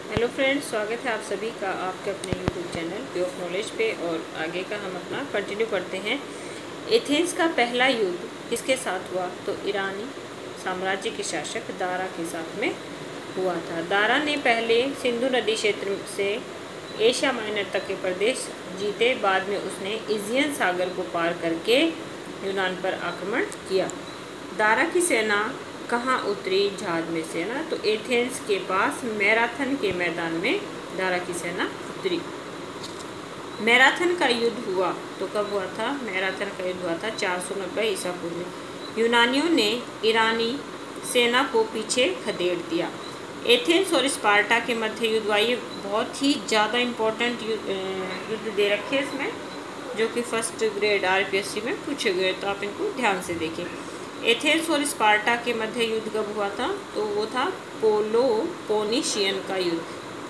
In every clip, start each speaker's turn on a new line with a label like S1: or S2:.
S1: Hello friends, स्वागत है आप सभी का आपके अपने YouTube channel way of knowledge पे। और आगे का हम अपना कंटिन्यू करते हैं। एथेंस का पहला युद्ध किसके साथ हुआ? तो ईरानी साम्राज्य के शासक दारा के साथ में हुआ था। दारा ने पहले सिंधु नदी क्षेत्र से एशिया माइनर तक के प्रदेश जीते। बाद में उसने एजियन सागर को पार करके यूनान पर आक्रमण किया। दारा की सेना कहाँ उतरी? जहाज में से ना, तो एथेंस के पास मैराथन के मैदान में दारा की सेना उतरी। मैराथन का युद्ध हुआ तो कब हुआ था? मैराथन का युद्ध हुआ था 490 ईसा पूर्व में। यूनानियों ने ईरानी सेना को पीछे खदेड़ दिया। एथेंस और स्पार्टा के मध्य युद्ध हुआ। ये बहुत ही ज़्यादा इम्पोर्टेंट युद्ध दे रखे हैं इसमें, जो कि फर्स्ट ग्रेड आरपीएससी में पूछे गए, तो आप इनको ध्यान से देखें। एथेंस और स्पार्टा के मध्य युद्ध कब हुआ था? तो वो था पोलोपोनिशियन का युद्ध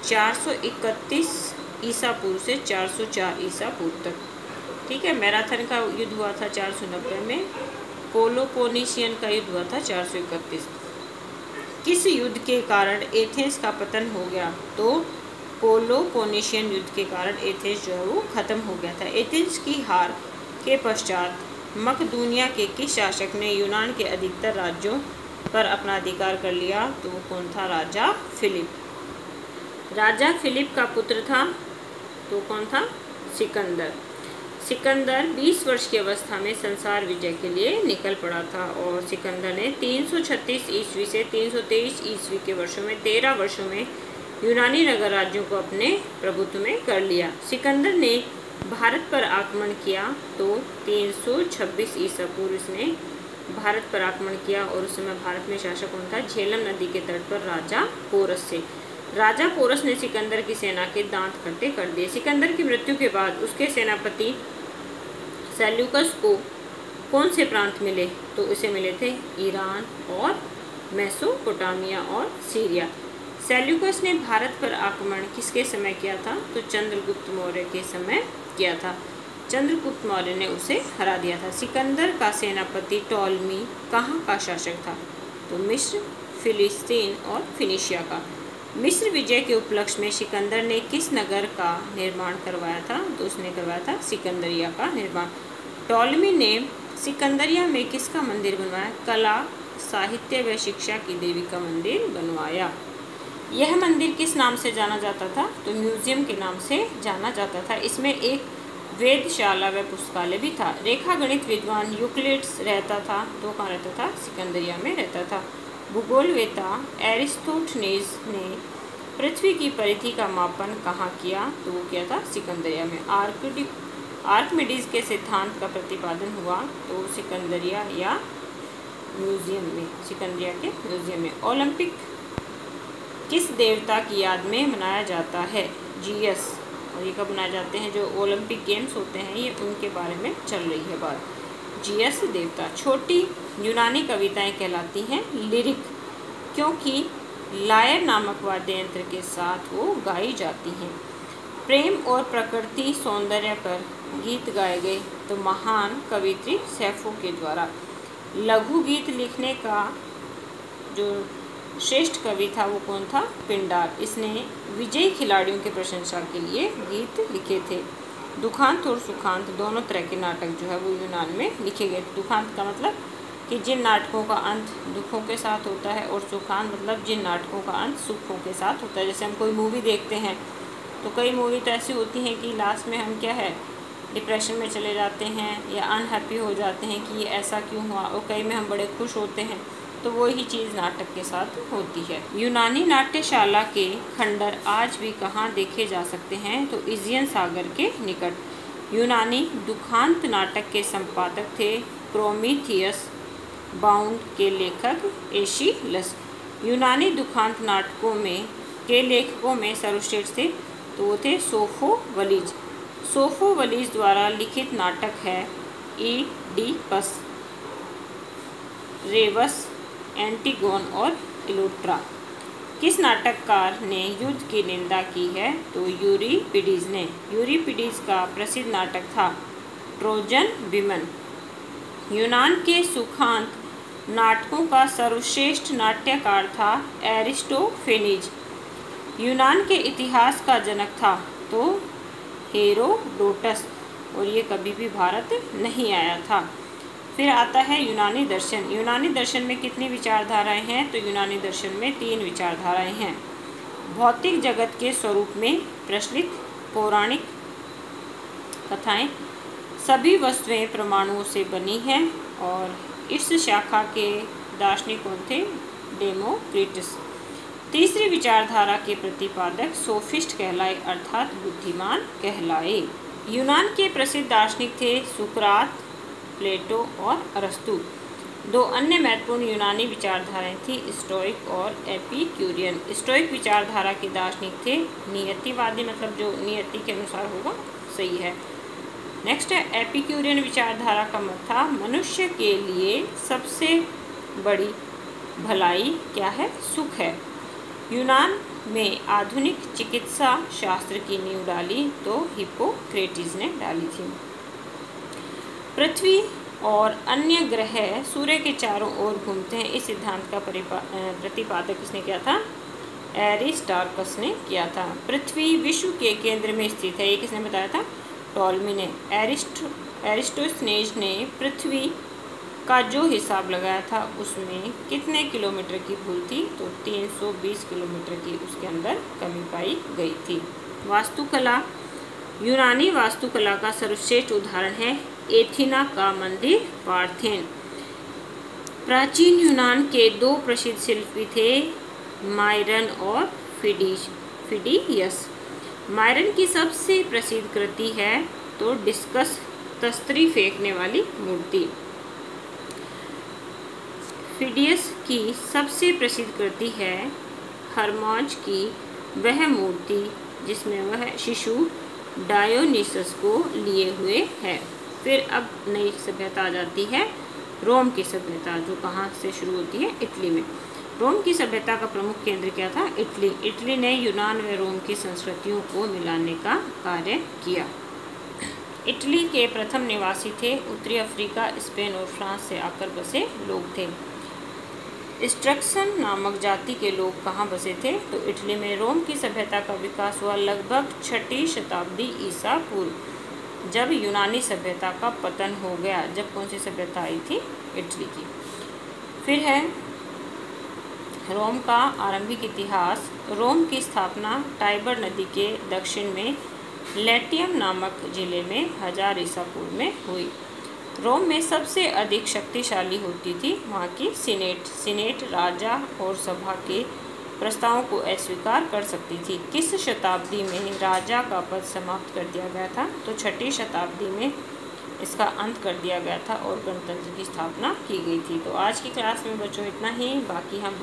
S1: 431 ईसा पूर्व से 404 ईसा पूर्व तक। ठीक है, मैराथन का युद्ध हुआ था 490 में, पोलोपोनिशियन का युद्ध हुआ था 431। किस युद्ध के कारण एथेंस का पतन हो गया? तो पोलोपोनिशियन युद्ध के कारण एथेंस जो है वो खत्म हो गया था। एथेंस की हार के पश्चात मकदूनिया के किस शासक ने यूनान के अधिकतर राज्यों पर अपना अधिकार कर लिया? तो वो कौन था? राजा फिलिप। राजा फिलिप का पुत्र था तो कौन था? सिकंदर। सिकंदर 20 वर्ष की अवस्था में संसार विजय के लिए निकल पड़ा था। और सिकंदर ने 336 ईस्वी से 323 ईस्वी के वर्षों में 13 वर्षों में यूनानी नगर राज्यों को अपने प्रभुत्व में कर लिया। सिकंदर ने भारत पर आक्रमण किया तो 326 ईसा पूर्व इसने भारत पर आक्रमण किया। और उस समय भारत में शासक कौन था? झेलम नदी के तट पर राजा पोरस से। राजा पोरस ने सिकंदर की सेना के दांत खट्टे कर दिए। सिकंदर की मृत्यु के बाद उसके सेनापति सेल्यूकस को कौन से प्रांत मिले? तो उसे मिले थे ईरान और मेसोपोटामिया और सीरिया। सेल्यूकस ने भारत पर आक्रमण किसके समय किया था? तो चंद्रगुप्त मौर्य के समय किया था। चंद्रगुप्त मौर्य ने उसे हरा दिया था। सिकंदर का सेनापति टॉलमी कहाँ का शासक था? तो मिस्र, फिलिस्तीन और फिनिशिया का। मिस्र विजय के उपलक्ष्य में सिकंदर ने किस नगर का निर्माण करवाया था? तो उसने करवाया था सिकंदरिया का निर्माण। टॉलमी ने सिकंदरिया में किसका मंदिर बनवाया? कला, साहित्य व शिक्षा की देवी का मंदिर बनवाया। यह मंदिर किस नाम से जाना जाता था? तो म्यूजियम के नाम से जाना जाता था। इसमें एक वेधशाला व पुस्तकालय भी था। रेखा गणित विद्वान यूक्लिड्स रहता था तो कहाँ रहता था? सिकंदरिया में रहता था। भूगोलवेत्ता एरिस्टोथनीज ने पृथ्वी की परिधि का मापन कहाँ किया? तो वो किया था सिकंदरिया में। आर्किमिडीज के सिद्धांत का प्रतिपादन हुआ तो सिकंदरिया या म्यूजियम में, सिकंदरिया के म्यूजियम में। ओलंपिक किस देवता की याद में मनाया जाता है? जीएस। और ये कब मनाए जाते हैं? जो ओलंपिक गेम्स होते हैं ये उनके बारे में चल रही है बात। जीएस देवता। छोटी यूनानी कविताएं कहलाती हैं लिरिक, क्योंकि लायर नामक वाद्य यंत्र के साथ वो गाई जाती हैं। प्रेम और प्रकृति सौंदर्य पर गीत गाए गए तो महान कवित्री सैफो के द्वारा। लघु गीत लिखने का जो श्रेष्ठ कवि था वो कौन था? पिंडार। इसने विजयी खिलाड़ियों की प्रशंसा के लिए गीत लिखे थे। दुखांत और सुखांत दोनों तरह के नाटक जो है वो यूनान में लिखे गए। दुखांत का मतलब कि जिन नाटकों का अंत दुखों के साथ होता है, और सुखांत मतलब जिन नाटकों का अंत सुखों के साथ होता है। जैसे हम कोई मूवी देखते हैं तो कई मूवी तो ऐसी होती हैं कि लास्ट में हम क्या है, डिप्रेशन में चले जाते हैं या अनहैप्पी हो जाते हैं कि ये ऐसा क्यों हुआ, और कई में हम बड़े खुश होते हैं। तो वही चीज़ नाटक के साथ होती है। यूनानी नाट्यशाला के खंडर आज भी कहाँ देखे जा सकते हैं? तो एजियन सागर के निकट। यूनानी दुखांत नाटक के संपादक थे प्रोमीथियस, बाउंड के लेखक एशिलस। यूनानी दुखांत नाटकों में के लेखकों में सर्वश्रेष्ठ थे तो वो थे सोफोवलीज। सोफोवलीज द्वारा लिखित नाटक है ईडिपस, रेवस, एंटीगोन और इलोट्रा। किस नाटककार ने युद्ध की निंदा की है? तो यूरिपिडीज ने। यूरिपिडीज का प्रसिद्ध नाटक था ट्रोजन विमन। यूनान के सुखांत नाटकों का सर्वश्रेष्ठ नाट्यकार था एरिस्टोफेनीज। यूनान के इतिहास का जनक था? तो हेरोडोटस, और ये कभी भी भारत नहीं आया था। फिर आता है यूनानी दर्शन। यूनानी दर्शन में कितनी विचारधाराएं हैं? तो यूनानी दर्शन में 3 विचारधाराएं हैं। भौतिक जगत के स्वरूप में प्रचलित पौराणिक कथाएं, सभी वस्तुएं परमाणुओं से बनी हैं, और इस शाखा के दार्शनिक कौन थे? डेमोक्रिटस। तीसरी विचारधारा के प्रतिपादक सोफिस्ट कहलाए, अर्थात बुद्धिमान कहलाए। यूनान के प्रसिद्ध दार्शनिक थे सुकरात, प्लेटो और अरस्तु। 2 अन्य महत्वपूर्ण यूनानी विचारधाराएं थी, स्टोइक और एपिक्यूरियन। स्टोइक विचारधारा के दार्शनिक थे नियतिवादी, मतलब जो नियति के अनुसार होगा सही है। नेक्स्ट है एपिक्यूरियन विचारधारा का मत था मनुष्य के लिए सबसे बड़ी भलाई क्या है? सुख है। यूनान में आधुनिक चिकित्सा शास्त्र की नींव डाली तो हिप्पोक्रेटिस ने डाली थी। पृथ्वी और अन्य ग्रह सूर्य के चारों ओर घूमते हैं, इस सिद्धांत का प्रतिपादक किसने किया था? एरिस्टार्कस ने किया था। पृथ्वी विश्व के केंद्र में स्थित है, ये किसने बताया था? टॉलमी ने। एरिस्टोस्थेनेज ने पृथ्वी का जो हिसाब लगाया था उसमें कितने किलोमीटर की भूल थी? तो 320 किलोमीटर की उसके अंदर कमी पाई गई थी। वास्तुकला। यूनानी वास्तुकला का सर्वश्रेष्ठ उदाहरण है एथेना का मंदिर पार्थेन। प्राचीन यूनान के 2 प्रसिद्ध शिल्पी थे मायरन और फिडियस। मायरन की सबसे प्रसिद्ध कृति है तो डिस्कस, तस्तरी फेंकने वाली मूर्ति। फिडियस की सबसे प्रसिद्ध कृति है हरमोज की वह मूर्ति जिसमें वह शिशु डायोनिसस को लिए हुए है। फिर अब नई सभ्यता आ जाती है रोम की सभ्यता, जो कहाँ से शुरू होती है? इटली में। रोम की सभ्यता का प्रमुख केंद्र क्या था? इटली। इटली ने यूनान व रोम की संस्कृतियों को मिलाने का कार्य किया। इटली के प्रथम निवासी थे उत्तरी अफ्रीका, स्पेन और फ्रांस से आकर बसे लोग थे। स्ट्रक्सन नामक जाति के लोग कहाँ बसे थे? तो इटली में। रोम की सभ्यता का विकास हुआ लगभग 6ठी शताब्दी ईसा पूर्व, जब यूनानी सभ्यता का पतन हो गया। जब कौन सी सभ्यता आई थी? इटली की। फिर है रोम का आरंभिक इतिहास। रोम की स्थापना टाइबर नदी के दक्षिण में लैटियम नामक जिले में 1000 ईसा पूर्व में हुई। रोम में सबसे अधिक शक्तिशाली होती थी वहाँ की सीनेट राजा और सभा के प्रस्तावों को अस्वीकार कर सकती थी। किस शताब्दी में राजा का पद समाप्त कर दिया गया था? तो 6ठी शताब्दी में इसका अंत कर दिया गया था और गणतंत्र की स्थापना की गई थी। तो आज की क्लास में बच्चों इतना ही, बाकी हम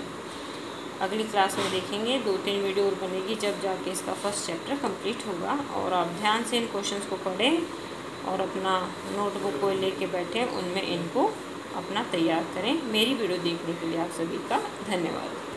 S1: अगली क्लास में देखेंगे। 2-3 वीडियो और बनेगी जब जाके इसका फर्स्ट चैप्टर कंप्लीट होगा। और आप ध्यान से इन क्वेश्चंस को पढ़ें और अपना नोटबुक को लेके बैठें, उनमें इनको अपना तैयार करें। मेरी वीडियो देखने के लिए आप सभी का धन्यवाद।